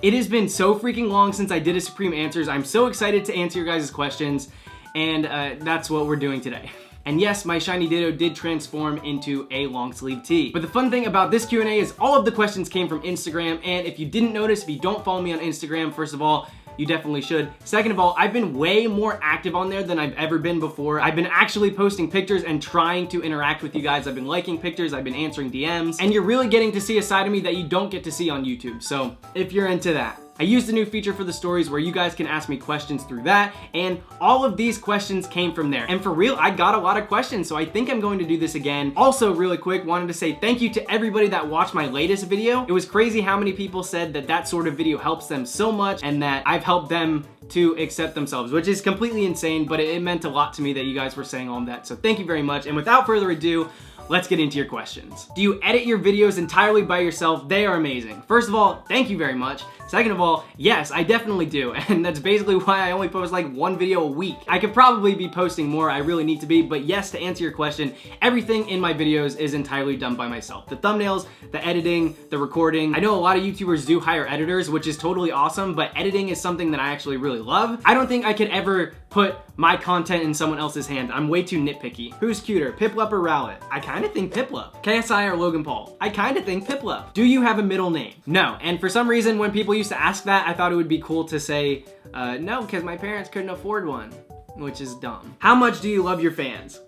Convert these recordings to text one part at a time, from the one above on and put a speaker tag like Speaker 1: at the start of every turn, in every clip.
Speaker 1: It has been so freaking long since I did a Supreme Answers. I'm so excited to answer your guys' questions, and that's what we're doing today. And yes, my shiny Ditto did transform into a long sleeve tee. But the fun thing about this Q&A is all of the questions came from Instagram, and if you didn't notice, if you don't follow me on Instagram, first of all, you definitely should. Second of all, I've been way more active on there than I've ever been before. I've been actually posting pictures and trying to interact with you guys. I've been liking pictures, I've been answering DMs, and you're really getting to see a side of me that you don't get to see on YouTube. So if you're into that. I used a new feature for the stories where you guys can ask me questions through that, and all of these questions came from there. And for real, I got a lot of questions, so I think I'm going to do this again. Also, really quick, wanted to say thank you to everybody that watched my latest video. It was crazy how many people said that that sort of video helps them so much and that I've helped them to accept themselves, which is completely insane, but it meant a lot to me that you guys were saying all of that. So thank you very much. And without further ado, let's get into your questions. Do you edit your videos entirely by yourself? They are amazing. First of all, thank you very much. Second of all, yes, I definitely do. And that's basically why I only post like one video a week. I could probably be posting more, I really need to be, but yes, to answer your question, everything in my videos is entirely done by myself. The thumbnails, the editing, the recording. I know a lot of YouTubers do hire editors, which is totally awesome, but editing is something that I actually really love. I don't think I could ever put my content in someone else's hand. I'm way too nitpicky. Who's cuter, Piplup or Rowlet? I kinda think Piplup. KSI or Logan Paul? I kinda think Piplup. Do you have a middle name? No, and for some reason when people used to ask that, I thought it would be cool to say, no, because my parents couldn't afford one, which is dumb. How much do you love your fans?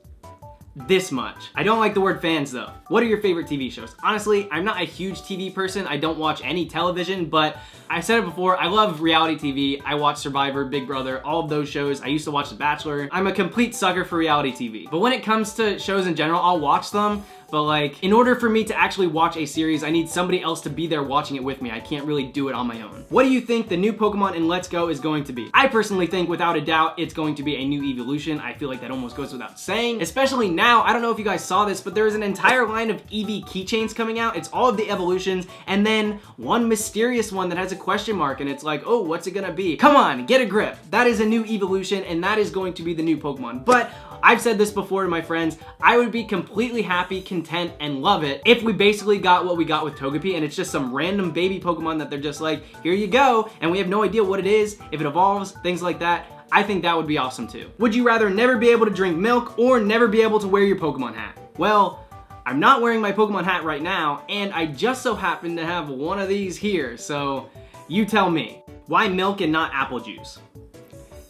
Speaker 1: This much. I don't like the word fans though. What are your favorite TV shows? Honestly, I'm not a huge TV person. I don't watch any television, but I said it before, I love reality TV. I watch Survivor, Big Brother, all of those shows. I used to watch The Bachelor. I'm a complete sucker for reality TV. But when it comes to shows in general, I'll watch them. But like, in order for me to actually watch a series, I need somebody else to be there watching it with me. I can't really do it on my own. What do you think the new Pokemon in Let's Go is going to be? I personally think, without a doubt, it's going to be a new evolution. I feel like that almost goes without saying. Especially now, I don't know if you guys saw this, but there is an entire line of EV keychains coming out. It's all of the evolutions, and then one mysterious one that has a question mark, and it's like, oh, what's it gonna be? Come on, get a grip. That is a new evolution, and that is going to be the new Pokemon. But I've said this before to my friends, I would be completely happy, content, and love it if we basically got what we got with Togepi, and it's just some random baby Pokemon that they're just like, here you go, and we have no idea what it is, if it evolves, things like that. I think that would be awesome too. Would you rather never be able to drink milk or never be able to wear your Pokemon hat? Well, I'm not wearing my Pokemon hat right now, and I just so happen to have one of these here, so you tell me. Why milk and not apple juice?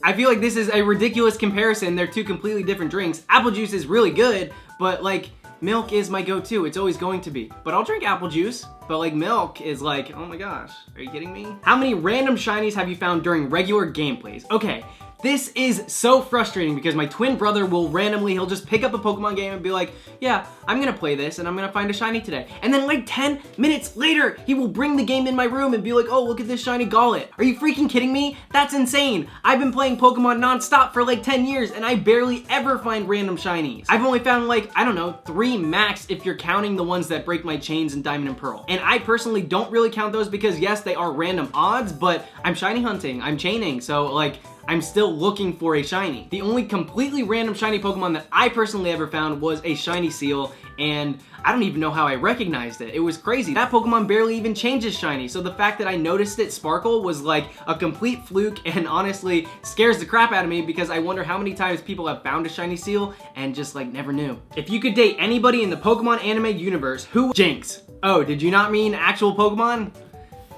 Speaker 1: I feel like this is a ridiculous comparison. They're two completely different drinks. Apple juice is really good, but like, milk is my go-to. It's always going to be. But I'll drink apple juice. But like, milk is like, oh my gosh, are you kidding me? How many random shinies have you found during regular gameplays? Okay, this is so frustrating because my twin brother will randomly, he'll just pick up a Pokemon game and be like, yeah, I'm gonna play this and I'm gonna find a shiny today. And then like 10 minutes later, he will bring the game in my room and be like, oh, look at this shiny Gollet. Are you freaking kidding me? That's insane. I've been playing Pokemon nonstop for like 10 years and I barely ever find random shinies. I've only found like, I don't know, 3 max if you're counting the ones that break my chains in Diamond and Pearl. And I personally don't really count those because yes, they are random odds, but I'm shiny hunting, I'm chaining, so like, I'm still looking for a shiny. The only completely random shiny Pokemon that I personally ever found was a shiny Seal, and I don't even know how I recognized it. It was crazy. That Pokemon barely even changes shiny, so the fact that I noticed it sparkle was like a complete fluke and honestly scares the crap out of me because I wonder how many times people have found a shiny Seal and just like never knew. If you could date anybody in the Pokemon anime universe, who? Jinx. Oh, did you not mean actual Pokemon?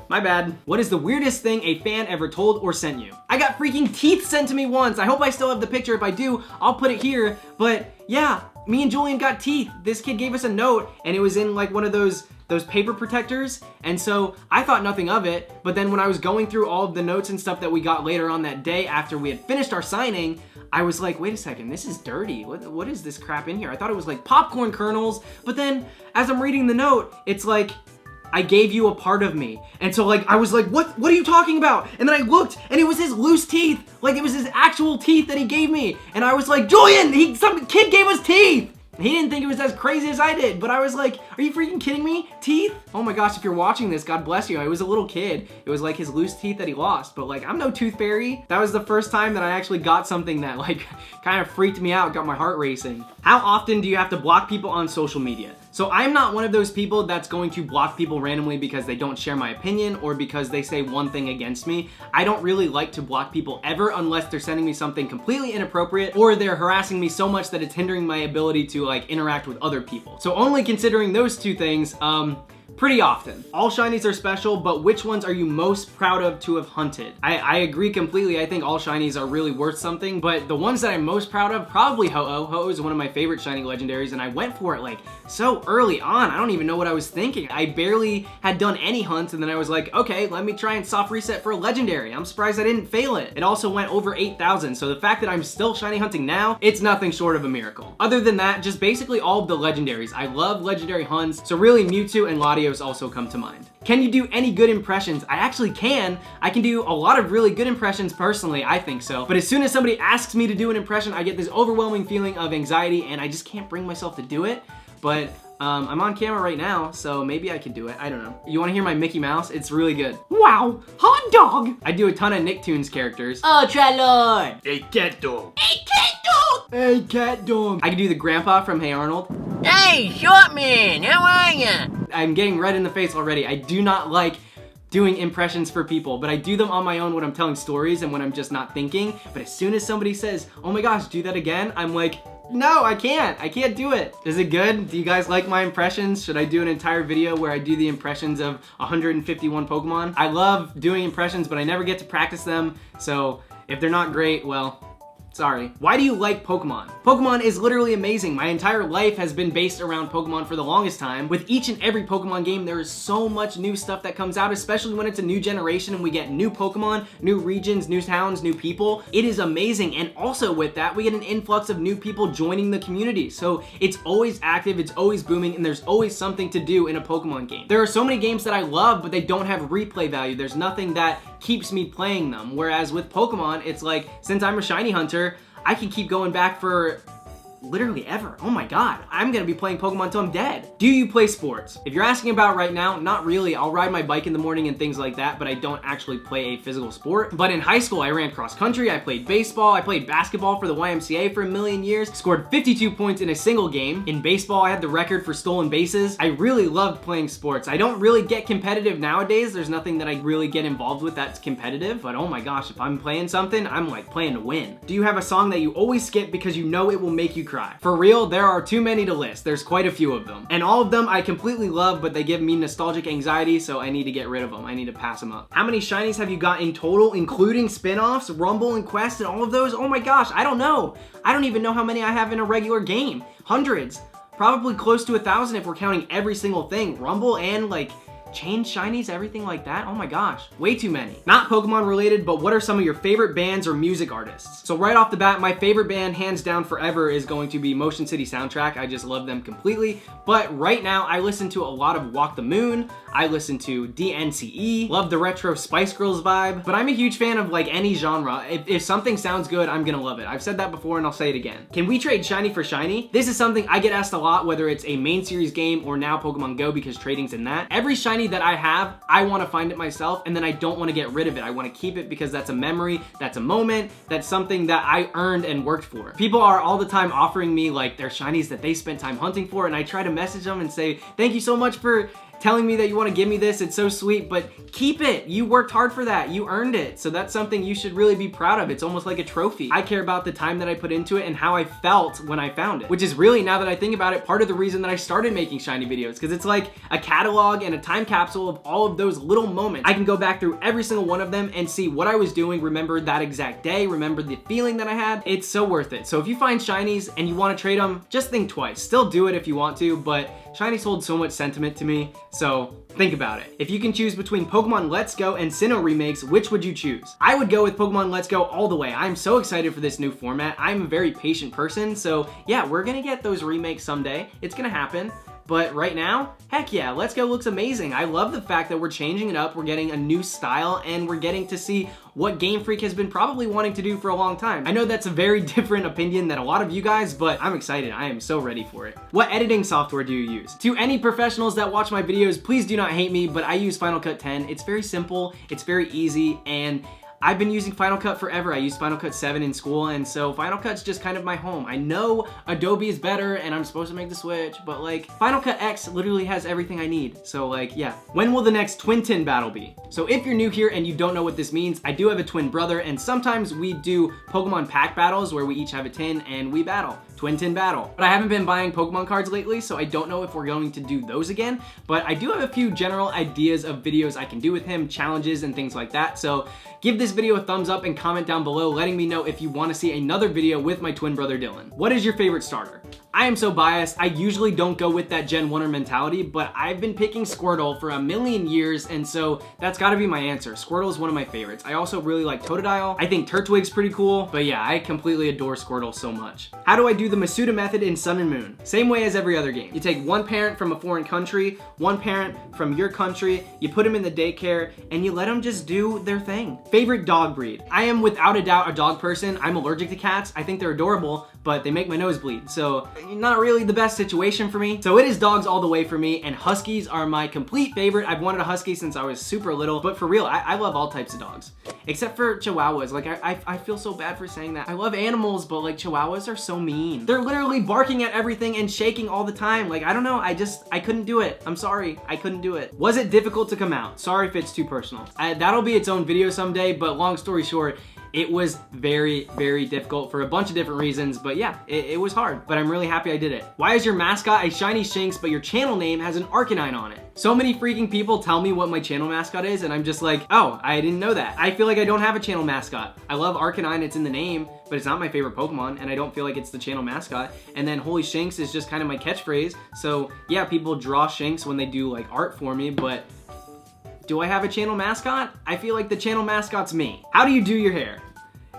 Speaker 1: My bad. What is the weirdest thing a fan ever told or sent you? I got freaking teeth sent to me once. I hope I still have the picture. If I do, I'll put it here. But yeah, me and Julian got teeth. This kid gave us a note and it was in like one of those paper protectors. And so I thought nothing of it. But then when I was going through all of the notes and stuff that we got later on that day after we had finished our signing, I was like, wait a second, this is dirty. What is this crap in here? I thought it was like popcorn kernels. But then as I'm reading the note, it's like, I gave you a part of me. And so like, I was like, what are you talking about? And then I looked and it was his loose teeth. Like it was his actual teeth that he gave me. And I was like, Julian, some kid gave us teeth. He didn't think it was as crazy as I did, but I was like, are you freaking kidding me? Teeth? Oh my gosh, if you're watching this, God bless you. I was a little kid. It was like his loose teeth that he lost, but like, I'm no tooth fairy. That was the first time that I actually got something that like kind of freaked me out, got my heart racing. How often do you have to block people on social media? So I'm not one of those people that's going to block people randomly because they don't share my opinion or because they say one thing against me. I don't really like to block people ever unless they're sending me something completely inappropriate or they're harassing me so much that it's hindering my ability to like interact with other people. So only considering those two things, pretty often. All shinies are special, but which ones are you most proud of to have hunted? I agree completely. I think all shinies are really worth something, but the ones that I'm most proud of, probably Ho-Oh. Ho-Oh is one of my favorite shiny legendaries, and I went for it like so early on. I don't even know what I was thinking. I barely had done any hunts, and then I was like, okay, let me try and soft reset for a legendary. I'm surprised I didn't fail it. It also went over 8,000, so the fact that I'm still shiny hunting now, it's nothing short of a miracle. Other than that, just basically all of the legendaries. I love legendary hunts, so really Mewtwo and Latios also come to mind. Can you do any good impressions? I actually can. I can do a lot of really good impressions personally, I think so. But as soon as somebody asks me to do an impression, I get this overwhelming feeling of anxiety and I just can't bring myself to do it. But I'm on camera right now, so maybe I could do it. I don't know. You wanna hear my Mickey Mouse? It's really good. Wow, hot dog! I do a ton of Nicktoons characters.
Speaker 2: Ultra Lord!
Speaker 3: Hey, cat dog.
Speaker 2: Hey, cat dog!
Speaker 1: Hey, cat dog! I can do the grandpa from Hey Arnold.
Speaker 2: Hey, short man, how are ya?
Speaker 1: I'm getting red in the face already. I do not like doing impressions for people, but I do them on my own when I'm telling stories and when I'm just not thinking. But as soon as somebody says, oh my gosh, do that again, I'm like, no, I can't do it. Is it good? Do you guys like my impressions? Should I do an entire video where I do the impressions of 151 Pokemon? I love doing impressions, but I never get to practice them. So if they're not great, well, sorry. Why do you like Pokemon? Pokemon is literally amazing. My entire life has been based around Pokemon for the longest time. With each and every Pokemon game, there is so much new stuff that comes out, especially when it's a new generation and we get new Pokemon, new regions, new towns, new people. It is amazing. And also with that, we get an influx of new people joining the community. So it's always active, it's always booming, and there's always something to do in a Pokemon game. There are so many games that I love, but they don't have replay value. There's nothing that keeps me playing them. Whereas with Pokemon, it's like, since I'm a shiny hunter, I can keep going back for literally ever. Oh my god, I'm gonna be playing Pokemon till I'm dead. Do you play sports? If you're asking about right now, not really. I'll ride my bike in the morning and things like that, but I don't actually play a physical sport. But in high school, I ran cross country, I played baseball, I played basketball for the YMCA for a million years, scored 52 points in a single game. In baseball, I had the record for stolen bases. I really loved playing sports. I don't really get competitive nowadays. There's nothing that I really get involved with that's competitive, but oh my gosh, if I'm playing something, I'm like playing to win. Do you have a song that you always skip because you know it will make you cry? For real, there are too many to list. There's quite a few of them. And all of them I completely love, but they give me nostalgic anxiety, so I need to get rid of them. I need to pass them up. How many shinies have you got in total, including spin-offs, Rumble and Quest, and all of those? Oh my gosh, I don't know. I don't even know how many I have in a regular game. Hundreds. Probably close to 1,000 if we're counting every single thing. Rumble and like change shinies, everything like that. Oh my gosh, way too many. Not Pokemon related, but what are some of your favorite bands or music artists? So right off the bat, my favorite band hands down forever is going to be Motion City Soundtrack. I just love them completely. But right now I listen to a lot of Walk the Moon. I listen to DNCE, love the retro Spice Girls vibe, but I'm a huge fan of like any genre. If something sounds good, I'm gonna love it. I've said that before and I'll say it again. Can we trade shiny for shiny? This is something I get asked a lot, whether it's a main series game or now Pokemon Go, because trading's in that. Every shiny that I have, I want to find it myself, and then I don't want to get rid of it. I want to keep it because that's a memory, that's a moment, that's something that I earned and worked for. People are all the time offering me like their shinies that they spent time hunting for, and I try to message them and say, thank you so much for telling me that you want to give me this. It's so sweet, but keep it. You worked hard for that. You earned it. So that's something you should really be proud of. It's almost like a trophy. I care about the time that I put into it and how I felt when I found it, which is really, now that I think about it, part of the reason that I started making shiny videos, because it's like a catalog and a time capsule of all of those little moments. I can go back through every single one of them and see what I was doing, remember that exact day, remember the feeling that I had. It's so worth it. So if you find shinies and you want to trade them, just think twice. Still do it if you want to, but shinies hold so much sentiment to me, so think about it. If you can choose between Pokemon Let's Go and Sinnoh remakes, which would you choose? I would go with Pokemon Let's Go all the way. I'm so excited for this new format. I'm a very patient person, so yeah, we're gonna get those remakes someday. It's gonna happen. But right now, heck yeah, Let's Go looks amazing. I love the fact that we're changing it up, we're getting a new style, and we're getting to see what Game Freak has been probably wanting to do for a long time. I know that's a very different opinion than a lot of you guys, but I'm excited. I am so ready for it. What editing software do you use? To any professionals that watch my videos, please do not hate me, but I use Final Cut 10. It's very simple, it's very easy, and I've been using Final Cut forever. I used Final Cut 7 in school, and so Final Cut's just kind of my home. I know Adobe is better and I'm supposed to make the switch, but like Final Cut X literally has everything I need. So like, yeah. When will the next Twin Tin battle be? So if you're new here and you don't know what this means, I do have a twin brother, and sometimes we do Pokemon pack battles where we each have a tin and we battle. Twin Tin battle. But I haven't been buying Pokemon cards lately, so I don't know if we're going to do those again, but I do have a few general ideas of videos I can do with him, challenges and things like that. So give this video a thumbs up and comment down below letting me know if you want to see another video with my twin brother Dylan. What is your favorite starter? I am so biased. I usually don't go with that Gen 1er mentality, but I've been picking Squirtle for a million years, and so that's gotta be my answer. Squirtle is one of my favorites. I also really like Totodile. I think Turtwig's pretty cool, but yeah, I completely adore Squirtle so much. How do I do the Masuda method in Sun and Moon? Same way as every other game. You take one parent from a foreign country, one parent from your country, you put them in the daycare, and you let them just do their thing. Favorite dog breed? I am without a doubt a dog person. I'm allergic to cats. I think they're adorable, but they make my nose bleed, so not really the best situation for me. So it is dogs all the way for me, and Huskies are my complete favorite. I've wanted a Husky since I was super little, but for real, I love all types of dogs. Except for Chihuahuas. Like, I feel so bad for saying that. I love animals, but like Chihuahuas are so mean. They're literally barking at everything and shaking all the time. Like, I don't know, I couldn't do it. I'm sorry, I couldn't do it. Was it difficult to come out? Sorry if it's too personal. That'll be its own video someday, but long story short, it was very, very difficult for a bunch of different reasons, but yeah, it was hard, but I'm really happy I did it. Why is your mascot a shiny Shinx, but your channel name has an Arcanine on it? So many freaking people tell me what my channel mascot is, and I'm just like, oh, I didn't know that. I feel like I don't have a channel mascot. I love Arcanine, it's in the name, but it's not my favorite Pokemon, and I don't feel like it's the channel mascot. And then Holy Shinx is just kind of my catchphrase. So yeah, people draw Shinx when they do like art for me, but do I have a channel mascot? I feel like the channel mascot's me. How do you do your hair?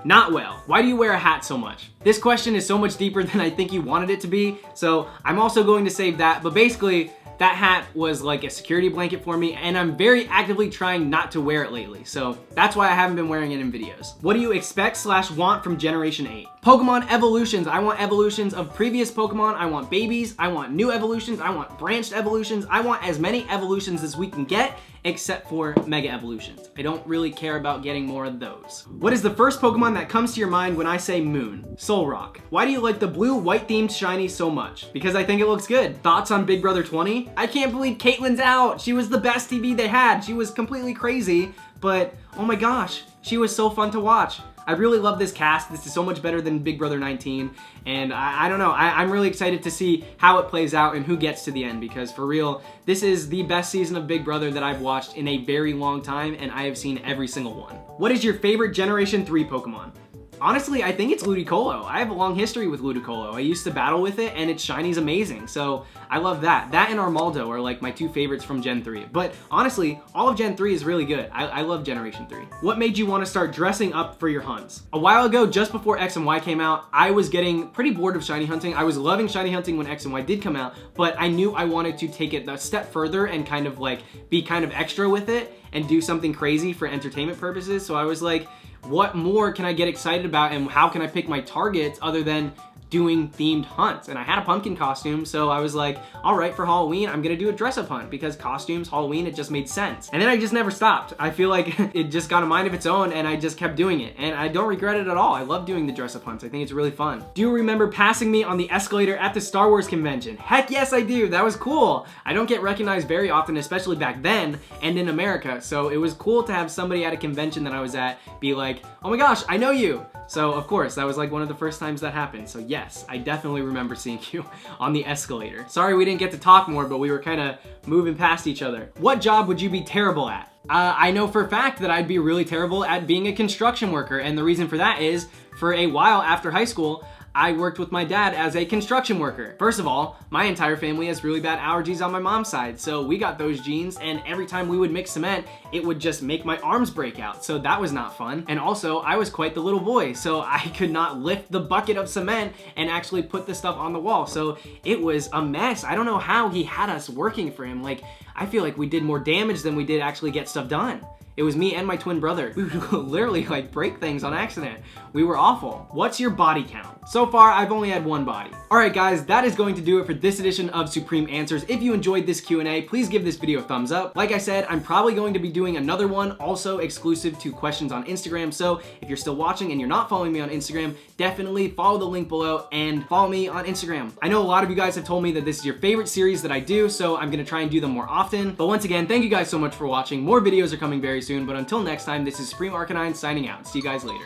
Speaker 1: Not well. Why do you wear a hat so much? This question is so much deeper than I think you wanted it to be, so I'm also going to save that, but basically, that hat was like a security blanket for me, and I'm very actively trying not to wear it lately, so that's why I haven't been wearing it in videos. What do you expect / want from Generation 8? Pokemon evolutions. I want evolutions of previous Pokemon. I want babies. I want new evolutions. I want branched evolutions. I want as many evolutions as we can get, except for Mega Evolutions. I don't really care about getting more of those. What is the first Pokemon that comes to your mind when I say Moon? Solrock. Why do you like the blue-white themed shiny so much? Because I think it looks good. Thoughts on Big Brother 20? I can't believe Caitlyn's out. She was the best TV they had. She was completely crazy, but oh my gosh, she was so fun to watch. I really love this cast. This is so much better than Big Brother 19, and I don't know. I'm really excited to see how it plays out and who gets to the end, because for real, this is the best season of Big Brother that I've watched in a very long time, and I have seen every single one. What is your favorite Generation 3 Pokemon? Honestly, I think it's Ludicolo. I have a long history with Ludicolo. I used to battle with it, and its shiny's amazing, so I love that. That and Armaldo are like my two favorites from Gen 3. But honestly, all of Gen 3 is really good. I love Generation 3. What made you want to start dressing up for your hunts? A while ago, just before X and Y came out, I was getting pretty bored of shiny hunting. I was loving shiny hunting when X and Y did come out, but I knew I wanted to take it a step further and kind of like be kind of extra with it and do something crazy for entertainment purposes. So I was like, what more can I get excited about, and how can I pick my targets other than doing themed hunts? And I had a pumpkin costume, so I was like, all right, for Halloween, I'm gonna do a dress-up hunt, because costumes, Halloween, it just made sense. And then I just never stopped. I feel like it just got a mind of its own, and I just kept doing it. And I don't regret it at all. I love doing the dress-up hunts. I think it's really fun. Do you remember passing me on the escalator at the Star Wars convention? Heck yes, I do. That was cool. I don't get recognized very often, especially back then and in America, so it was cool to have somebody at a convention that I was at be like, oh my gosh, I know you. So of course, that was like one of the first times that happened. So yes, I definitely remember seeing you on the escalator. Sorry we didn't get to talk more, but we were kind of moving past each other. What job would you be terrible at? I know for a fact that I'd be really terrible at being a construction worker, and the reason for that is, for a while after high school, I worked with my dad as a construction worker. First of all, my entire family has really bad allergies on my mom's side, so we got those genes, and every time we would mix cement, it would just make my arms break out, so that was not fun. And also, I was quite the little boy, so I could not lift the bucket of cement and actually put the stuff on the wall, so it was a mess. I don't know how he had us working for him. Like, I feel like we did more damage than we did actually get stuff done. It was me and my twin brother. We would literally like break things on accident. We were awful. What's your body count? So far, I've only had one body. All right, guys, that is going to do it for this edition of Supreme Answers. If you enjoyed this Q&A, please give this video a thumbs up. Like I said, I'm probably going to be doing another one, also exclusive to questions on Instagram. So if you're still watching and you're not following me on Instagram, definitely follow the link below and follow me on Instagram. I know a lot of you guys have told me that this is your favorite series that I do, so I'm gonna try and do them more often. But once again, thank you guys so much for watching. More videos are coming very soon, but until next time, this is Supreme Arcanine signing out. See you guys later.